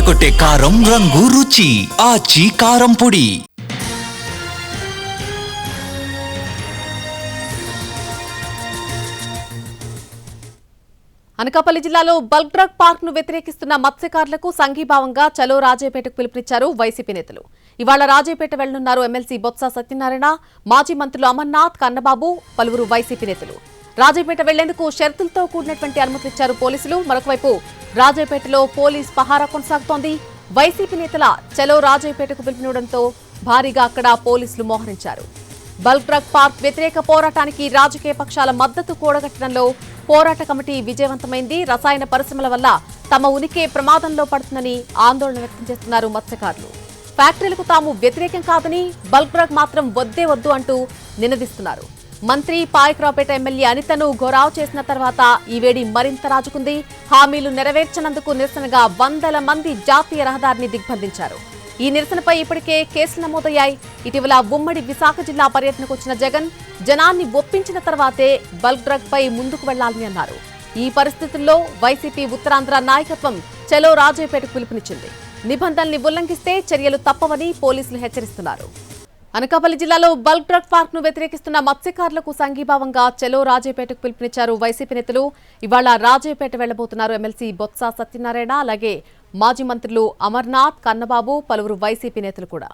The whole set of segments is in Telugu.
అదరగొట్టే కారం రంగు రుచి ఆచి కారం పొడి. అనకాపల్లి జిల్లాలో బల్క్ డ్రగ్ పార్క్ ను వ్యతిరేకిస్తున్న మత్స్యకారులకు సంఘీభావంగా చలో రాజేపేటకు పిలుపునిచ్చారు వైసీపీ నేతలు. ఇవాళ రాజేపేట వెళ్లనున్నారు ఎమ్మెల్సీ బొత్స సత్యనారాయణ, మాజీ మంత్రులు అమర్నాథ్, కన్నబాబు, పలువురు వైసీపీ నేతలు. రాజేపేట వెళ్లేందుకు షరతులతో కూడినటువంటి అనుమతిచ్చారు పోలీసులు. మరొకవైపు రాజేపేటలో పోలీస్ పహారా కొనసాగుతోంది. వైసీపీ నేతల చలో రాజేపేటకు పిలుపునివ్వడంతో భారీగా అక్కడ పోలీసులు మోహరించారు. బల్క్ డ్రగ్ పార్క్ వ్యతిరేక పోరాటానికి రాజకీయ పక్షాల మద్దతు కూడగట్టడంలో పోరాట కమిటీ విజయవంతమైంది. రసాయన పరిశ్రమల వల్ల తమ ఉనికి ప్రమాదంలో పడుతుందని ఆందోళన వ్యక్తం చేస్తున్నారు మత్స్యకారులు. ఫ్యాక్టరీలకు తాము వ్యతిరేకం కాదని, బల్క్ డ్రగ్ మాత్రం వద్దే వద్దు అంటూ నినదిస్తున్నారు. మంత్రి పాయకరావుపేట ఎమ్మెల్యే అనితను గొరావ్ చేసిన తర్వాత ఈ వేడి మరింత రాజుకుంది. హామీలు నెరవేర్చనందుకు నిరసనగా వందల మంది జాతీయ రహదారిని దిగ్బంధించారు. ఈ నిరసనపై ఇప్పటికే కేసులు నమోదయ్యాయి. ఇటీవల ఉమ్మడి విశాఖ జిల్లా పర్యటనకు వచ్చిన జగన్ జనాన్ని ఒప్పించిన తర్వాతే బల్క్ డ్రగ్ పై ముందుకు వెళ్లాలని అన్నారు. ఈ పరిస్థితుల్లో వైసీపీ ఉత్తరాంధ్ర నాయకత్వం చలో రాజేపేటకు పిలుపునిచ్చింది. నిబంధనల్ని ఉల్లంఘిస్తే చర్యలు తప్పవని పోలీసులు హెచ్చరిస్తున్నారు. అనకాపల్లి జిల్లాలో బల్క్ డ్రగ్ పార్క్ ను వ్యతిరేకిస్తున్న మత్స్యకారులకు సంఘీభావంగా చలో రాజేపేటకు పిలుపునిచ్చారు వైసీపీ నేతలు. ఇవాళ రాజేపేట వెళ్లబోతున్నారు ఎమ్మెల్సీ బొత్స సత్యనారాయణ, అలాగే మాజీ మంత్రులు అమర్నాథ్, కన్నబాబు, పలువురు వైసీపీ నేతలు కూడా.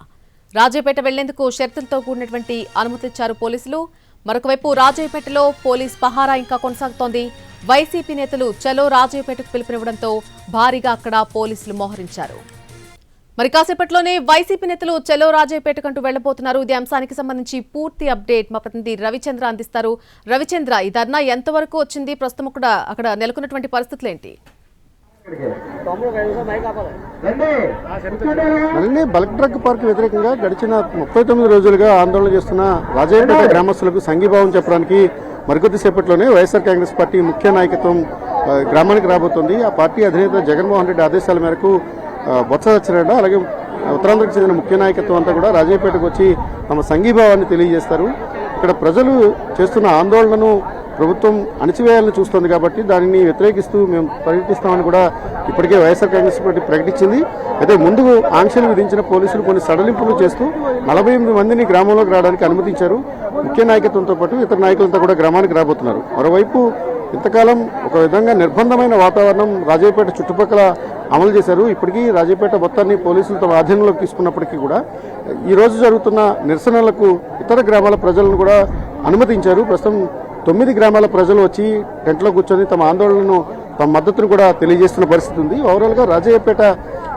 రాజేపేట వెళ్లేందుకు షరతులతో కూడినటువంటి అనుమతిచ్చారు పోలీసులు. మరొకవైపు రాజేపేటలో పోలీస్ పహారా ఇంకా కొనసాగుతోంది. వైసీపీ నేతలు చలో రాజేపేటకు పిలుపునివ్వడంతో భారీగా అక్కడ పోలీసులు మోహరించారు. మరి కాసేపట్లోనే వైసీపీ నేతలు చలో రాజేపేటకంటూ వెళ్లబోతున్నారు. ఇదే అంశానికి సంబంధించి పూర్తి అప్డేట్ మా ప్రతినిధి రవిచంద్ర అందిస్తారు. రవిచంద్ర, ఈ ధర్నా ఎంతవరకు వచ్చింది? ప్రస్తుతం కూడా అక్కడ నెలకొన్నటువంటి పరిస్థితులు ఏంటి? బల్క్ డ్రగ్ పార్క్ వ్యతిరేకంగా గడిచిన 39 రోజులుగా ఆందోళన చేస్తున్న రాజేపేట గ్రామస్తులకు సంఘీభావం చెప్పడానికి మరికొద్దిసేపట్లోనే వైఎస్ఆర్ కాంగ్రెస్ పార్టీ ముఖ్య నాయకత్వం గ్రామానికి రాబోతోంది. ఆ పార్టీ అధినేత జగన్మోహన్ రెడ్డి ఆదేశాల మేరకు బొత్స సత్యనారాయణ అలాగే ఉత్తరాంధ్రకు చెందిన ముఖ్య నాయకత్వం అంతా కూడా రాజేపేటకు వచ్చి తమ సంఘీభావాన్ని తెలియజేస్తారు. ఇక్కడ ప్రజలు చేస్తున్న ఆందోళనను ప్రభుత్వం అణచివేయాలని చూస్తోంది కాబట్టి దానిని వ్యతిరేకిస్తూ మేము ప్రకటిస్తామని కూడా ఇప్పటికే వైఎస్ఆర్ కాంగ్రెస్ పార్టీ ప్రకటించింది. అయితే ముందుకు ఆంక్షలు విధించిన పోలీసులు కొన్ని సడలింపులు చేస్తూ 48 మందిని గ్రామంలోకి రావడానికి అనుమతించారు. ముఖ్య నాయకత్వంతో పాటు ఇతర నాయకులంతా కూడా గ్రామానికి రాబోతున్నారు. మరోవైపు ఇంతకాలం ఒక విధంగా నిర్బంధమైన వాతావరణం రాజేపేట చుట్టుపక్కల అమలు చేశారు. ఇప్పటికీ రాజేపేట మొత్తాన్ని పోలీసులు తమ ఆధీనంలోకి తీసుకున్నప్పటికీ కూడా ఈ రోజు జరుగుతున్న నిరసనలకు ఇతర గ్రామాల ప్రజలను కూడా అనుమతించారు. ప్రస్తుతం 9 గ్రామాల ప్రజలు వచ్చి టెంట్లో కూర్చొని తమ ఆందోళనను, తమ మద్దతును కూడా తెలియజేస్తున్న పరిస్థితి ఉంది. ఓవరాల్గా రాజయ్యపేట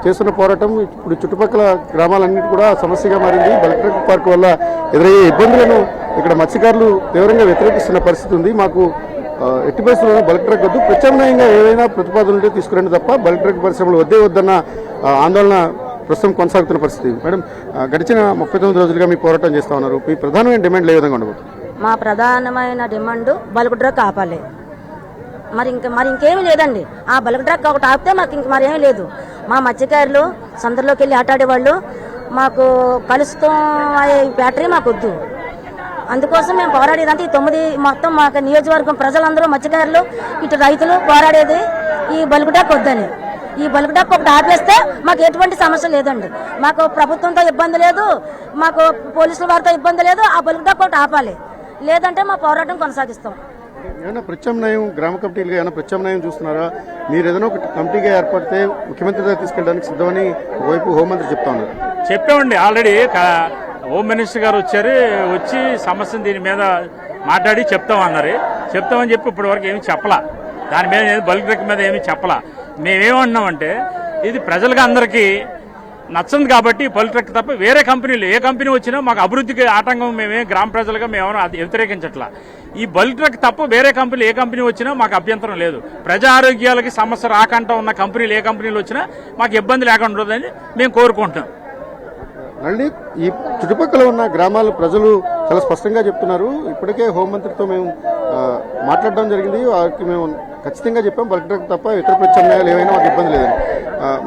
చేస్తున్న పోరాటం ఇప్పుడు చుట్టుపక్కల గ్రామాలన్నిటి కూడా సమస్యగా మారింది. బల్క్ డ్రగ్ పార్క్ వల్ల ఎదురయ్యే ఇబ్బందులను ఇక్కడ మత్స్యకారులు తీవ్రంగా వ్యతిరేకిస్తున్న పరిస్థితి ఉంది. మాకు ఎట్టి పరిస్థితుల్లో బల్క్ డ్రగ్ వద్దు, ప్రత్యామ్నాయంగా ఏవైనా ప్రతిపాదనలు తీసుకురండి తప్ప బల్క్ డ్రగ్ పరిశ్రమలు వద్దే వద్దన్న ఆందోళన ప్రస్తుతం కొనసాగుతున్న పరిస్థితి. మేడం, గడిచిన 39 రోజులుగా మీ పోరాటం చేస్తా ఉన్నారు. మీ ప్రధానమైన డిమాండ్లు ఏ విధంగా ఉండబోతుంది? మా ప్రధానమైన డిమాండ్ బల్క్ డ్రగ్ ఆపాలి. మరి ఇంకేమీ లేదండి. ఆ బల్క్ డ్రగ్ ఒకటి ఆపితే మాకు ఇంక మరేమీ లేదు. మా మత్స్యకారులు సందర్లోకి వెళ్ళి ఆటాడేవాళ్ళు, మాకు కలుషితం అయ్యే బ్యాటరీ మాకు వద్దు. అందుకోసం మేము పోరాడేదంటే ఈ 9 మొత్తం మాకు నియోజకవర్గం ప్రజలందరూ మత్స్యకారులు ఇటు రైతులు పోరాడేది ఈ బల్క్ డ్రగ్ వద్దని. ఈ బల్క్ డ్రగ్ ఒకటి ఆపేస్తే మాకు ఎటువంటి సమస్య లేదండి. మాకు ప్రభుత్వంతో ఇబ్బంది లేదు, మాకు పోలీసుల వారితో ఇబ్బంది లేదు. ఆ బల్క్ డ్రగ్ ఒకటి ఆపాలి, లేదంటే మా పోరాటం కొనసాగిస్తాం. ఏమైనా ప్రత్యామ్నాయం గ్రామ కమిటీలుగా ఏమైనా ప్రత్యామ్నాయం చూస్తున్నారా? మీరు ఏదైనా ఒక కమిటీగా ఏర్పడితే ముఖ్యమంత్రి దగ్గర తీసుకెళ్ళడానికి సిద్ధమని ఒకవైపు హోంమంత్రి చెప్తా ఉన్నారు. చెప్పామండి, ఆల్రెడీ హోమ్ మినిస్టర్ గారు వచ్చి సమస్యను దీని మీద మాట్లాడి చెప్తామని చెప్పి ఇప్పటి వరకు ఏమి చెప్పలా. దాని మీద బల్క్ డ్రగ్ మీద ఏమి చెప్పలా. మేమేమన్నామంటే ఇది ప్రజలుగా అందరికీ నచ్చంది కాబట్టి బల్క్ డ్రగ్ తప్ప వేరే కంపెనీలు ఏ కంపెనీ వచ్చినా మాకు అభివృద్ధికి ఆటంకం మేమే గ్రామ ప్రజలుగా మేమేమో వ్యతిరేకించట్లా. ఈ బల్క్ డ్రగ్ తప్ప వేరే కంపెనీలు ఏ కంపెనీ వచ్చినా మాకు అభ్యంతరం లేదు. ప్రజా ఆరోగ్యాలకి సమస్య రాకుండా ఉన్న కంపెనీలు ఏ కంపెనీలు వచ్చినా మాకు ఇబ్బంది లేకుండా ఉండదని మేము కోరుకుంటున్నాం. మళ్ళీ ఈ చుట్టుపక్కల ఉన్న గ్రామాల ప్రజలు చాలా స్పష్టంగా చెప్తున్నారు. ఇప్పటికే హోంమంత్రితో మేము మాట్లాడడం జరిగింది. వారికి మేము ఖచ్చితంగా చెప్పాం బల్క్ డ్రగ్ తప్ప ఇతర ప్రత్యామ్నాయాలు ఏవైనా మాకు ఇబ్బంది లేదని.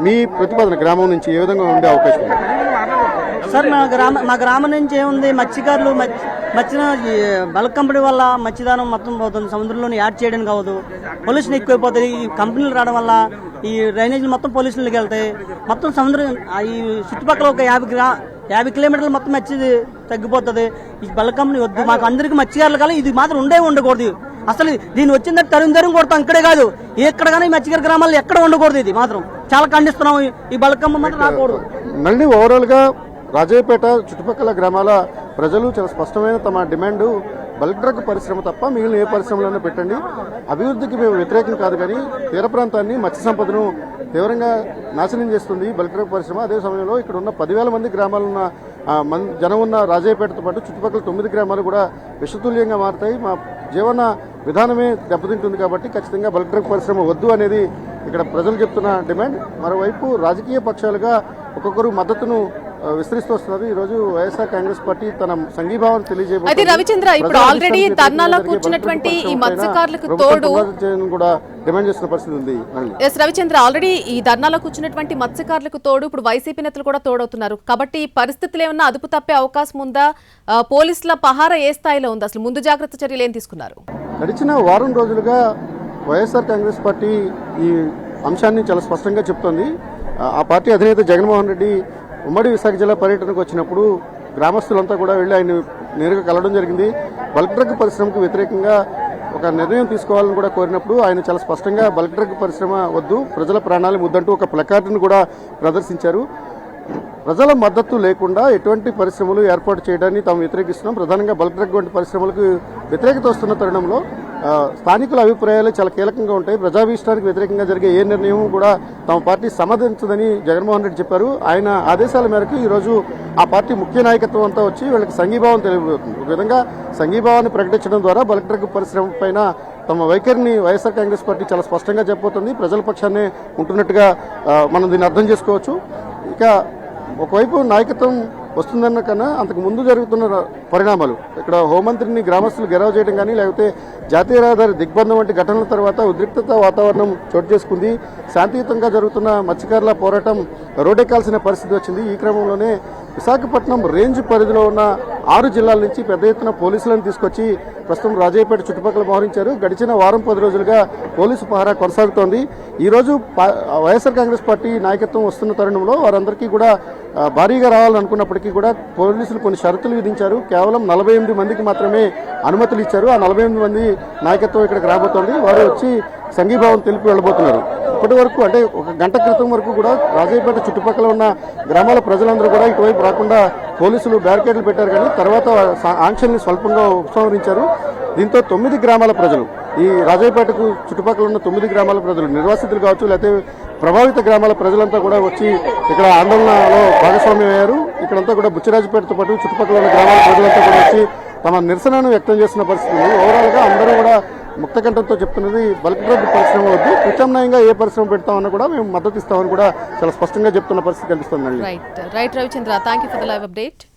మీ ప్రతిపాదన గ్రామం నుంచి ఏ విధంగా ఉండే అవకాశం ఉంది? సార్ మా గ్రామం నుంచి ఏముంది, మత్స్యకారులు మత్స్య బల్క్ కంపెనీ వల్ల మత్స్యదానం మొత్తం పోతుంది, సముద్రంలోని యాడ్ చేయడానికి అవ్వదు, పొల్యూషన్ ఎక్కువైపోతుంది. ఈ కంపెనీలు రావడం వల్ల ఈ డ్రైనేజీలు మొత్తం పొల్యూషన్లోకి వెళ్తాయి. మొత్తం సముద్రం ఈ చుట్టుపక్కల ఒక 50 కిలోమీటర్లు మొత్తం మత్స్య తగ్గిపోతుంది. ఈ బల్క్ కంపెనీ వద్దు, మాకు అందరికీ మత్స్యకారులు కాదు, ఇది మాత్రం ఉండకూడదు. అసలు దీని వచ్చిందంటే తరుణ్ కొడతాం, ఇక్కడే కాదు ఎక్కడ కానీ మత్స్యకార గ్రామాల్లో ఎక్కడ ఉండకూడదు. ఇది మాత్రం చాలా ఖండిస్తున్నాం. ఈ బల్క్ కంపెనీ మాత్రం రాకూడదు. మళ్ళీ ఓవరాల్ గా రాజయ్యపేట చుట్టుపక్కల గ్రామాల ప్రజలు చాలా స్పష్టమైన తమ డిమాండ్ బల్క్ డ్రగ్ పరిశ్రమ తప్ప మిగిలిన ఏ పరిశ్రమలోనే పెట్టండి, అభివృద్ధికి మేము వ్యతిరేకం కాదు, కానీ తీర ప్రాంతాన్ని మత్స్య సంపదను తీవ్రంగా నాశనం చేస్తుంది బల్క్ డ్రగ్ పరిశ్రమ. అదే సమయంలో ఇక్కడ ఉన్న 10,000 మంది గ్రామాలున్న జనం ఉన్న రాజయ్యపేటతో పాటు చుట్టుపక్కల 9 గ్రామాలు కూడా విషతుల్యంగా మారుతాయి. మా జీవన విధానమే దెబ్బతింటుంది. కాబట్టి ఖచ్చితంగా బల్క్ డ్రగ్ పరిశ్రమ వద్దు అనేది ఇక్కడ ప్రజలు చెప్తున్న డిమాండ్. మరోవైపు రాజకీయ పక్షాలుగా ఒక్కొక్కరు మద్దతును విస్తరిస్తూ వస్తున్నారు. ఈ రోజు వైఎస్ఆర్ కాంగ్రెస్ పార్టీ తన సంఘీభావం తెలియజేయబోతోంది. అయితే రవిచంద్ర, ఇప్పుడు ఆల్రెడీ ధర్నాలో కూర్చున్నటువంటి ఈ మత్స్యకారులకు తోడు కూడా డిమాండ్ చేస్తున్న పరిస్థితి ఉంది. ఎస్ రవిచంద్ర, ఆల్రెడీ ఈ ధర్నాలో కూర్చున్నటువంటి మత్స్యకారులకు తోడు ఇప్పుడు వైసీపీ నేతలు కూడా తోడవుతున్నారు. కాబట్టి పరిస్థితులు ఏమన్నా అదుపు తప్పే అవకాశం ఉందా? పోలీసుల పహారా ఏ స్థాయిలో ఉంది? అసలు ముందు జాగ్రత్త చర్యలు ఏం తీసుకున్నారు? గడిచిన వారం రోజులుగా వైఎస్ఆర్ కాంగ్రెస్ పార్టీ ఈ అంశాన్ని చాలా స్పష్టంగా చెప్తోంది. ఆ పార్టీ అధినేత జగన్మోహన్ రెడ్డి ఉమ్మడి విశాఖ జిల్లా పర్యటనకు వచ్చినప్పుడు గ్రామస్తులంతా కూడా వెళ్లి ఆయన నేరుగా కలవడం జరిగింది. బల్క్ డ్రగ్ పరిశ్రమకు వ్యతిరేకంగా ఒక నిర్ణయం తీసుకోవాలని కూడా కోరినప్పుడు ఆయన చాలా స్పష్టంగా బల్క్ డ్రగ్ పరిశ్రమ వద్దు, ప్రజల ప్రాణాలు ముద్దంటూ ఒక ప్లకార్డును కూడా ప్రదర్శించారు. ప్రజల మద్దతు లేకుండా ఎటువంటి పరిశ్రమలు ఏర్పాటు చేయడాన్ని తాము వ్యతిరేకిస్తున్నాం. ప్రధానంగా బల్క్ డ్రగ్ వంటి పరిశ్రమలకు వ్యతిరేకత వస్తున్న తరుణంలో స్థానికుల అభిప్రాయాలు చాలా కీలకంగా ఉంటాయి. ప్రజాభీష్టానికి వ్యతిరేకంగా జరిగే ఏ నిర్ణయం కూడా తమ పార్టీ సమర్థించదని జగన్మోహన్ రెడ్డి చెప్పారు. ఆయన ఆదేశాల మేరకు ఈరోజు ఆ పార్టీ ముఖ్య నాయకత్వం అంతా వచ్చి వీళ్ళకి సంఘీభావం తెలియబోతుంది. ఒక విధంగా సంఘీభావాన్ని ప్రకటించడం ద్వారా బల్క్ డ్రగ్ పరిశ్రమ పైన తమ వైఖరిని వైఎస్ఆర్ కాంగ్రెస్ పార్టీ చాలా స్పష్టంగా చెప్పబోతుంది. ప్రజల పక్షాన్నే ఉంటున్నట్టుగా మనం దీన్ని అర్థం చేసుకోవచ్చు. ఇక ఒకవైపు నాయకత్వం వస్తుందన్న కన్నా అంతకు ముందు జరుగుతున్న పరిణామాలు, ఇక్కడ హోంమంత్రిని గ్రామస్తులు గెలవ చేయడం కానీ లేకపోతే జాతీయ రహదారి దిగ్బంధం వంటి ఘటనల తర్వాత ఉద్రిక్తత వాతావరణం చోటు చేసుకుంది. శాంతియుతంగా జరుగుతున్న మత్స్యకారుల పోరాటం రోడ్డెక్కాల్సిన పరిస్థితి వచ్చింది. ఈ క్రమంలోనే విశాఖపట్నం రేంజ్ పరిధిలో ఉన్న 6 జిల్లాల నుంచి పెద్ద ఎత్తున పోలీసులను తీసుకొచ్చి ప్రస్తుతం రాజయ్యపేట చుట్టుపక్కల మోహరించారు. గడిచిన వారం 10 రోజులుగా పోలీసు పహారా కొనసాగుతోంది. ఈరోజు వైఎస్ఆర్ కాంగ్రెస్ పార్టీ నాయకత్వం వస్తున్న తరుణంలో వారందరికీ కూడా భారీగా రావాలనుకున్నప్పటికీ కూడా పోలీసులు కొన్ని షరతులు విధించారు. కేవలం 48 మందికి మాత్రమే అనుమతులు ఇచ్చారు. ఆ 48 మంది నాయకత్వం ఇక్కడికి రాబోతోంది. వారు వచ్చి సంఘీభావం తెలిపి వెళ్ళబోతున్నారు. ఇప్పటి వరకు అంటే ఒక గంట క్రితం వరకు కూడా రాజయ్యపేట చుట్టుపక్కల ఉన్న గ్రామాల ప్రజలందరూ కూడా ఇటువైపు రాకుండా పోలీసులు బ్యారికేడ్లు పెట్టారు. కానీ తర్వాత ఆంక్షల్ని స్వల్పంగా ఉపసంహరించారు. దీంతో 9 గ్రామాల ప్రజలు, ఈ రాజయ్యపేటకు చుట్టుపక్కల ఉన్న 9 గ్రామాల ప్రజలు, నిర్వాసితులు కావచ్చు లేకపోతే ప్రభావిత గ్రామాల ప్రజలంతా కూడా వచ్చి ఇక్కడ ఆందోళనలో భాగస్వామ్యం అయ్యారు. ఇక్కడంతా కూడా బుచ్చిరాజపేటతో పాటు చుట్టుపక్కల ఉన్న గ్రామాల ప్రజలంతా కూడా వచ్చి తమ నిరసనను వ్యక్తం చేస్తున్న పరిస్థితి. ఓవరాల్ గా అందరూ కూడా ముక్తకంఠంతో చెప్తున్నది బల్క్ డ్రగ్ పరిశ్రమ వద్దు, ప్రత్యామ్నాయంగా ఏ పరిశ్రమ పెడతామన్నా కూడా మేము మద్దతు ఇస్తామని కూడా చాలా స్పష్టంగా చెప్తున్న పరిస్థితి కనిపిస్తుంది. Right Ravichandra, thank you for the live update.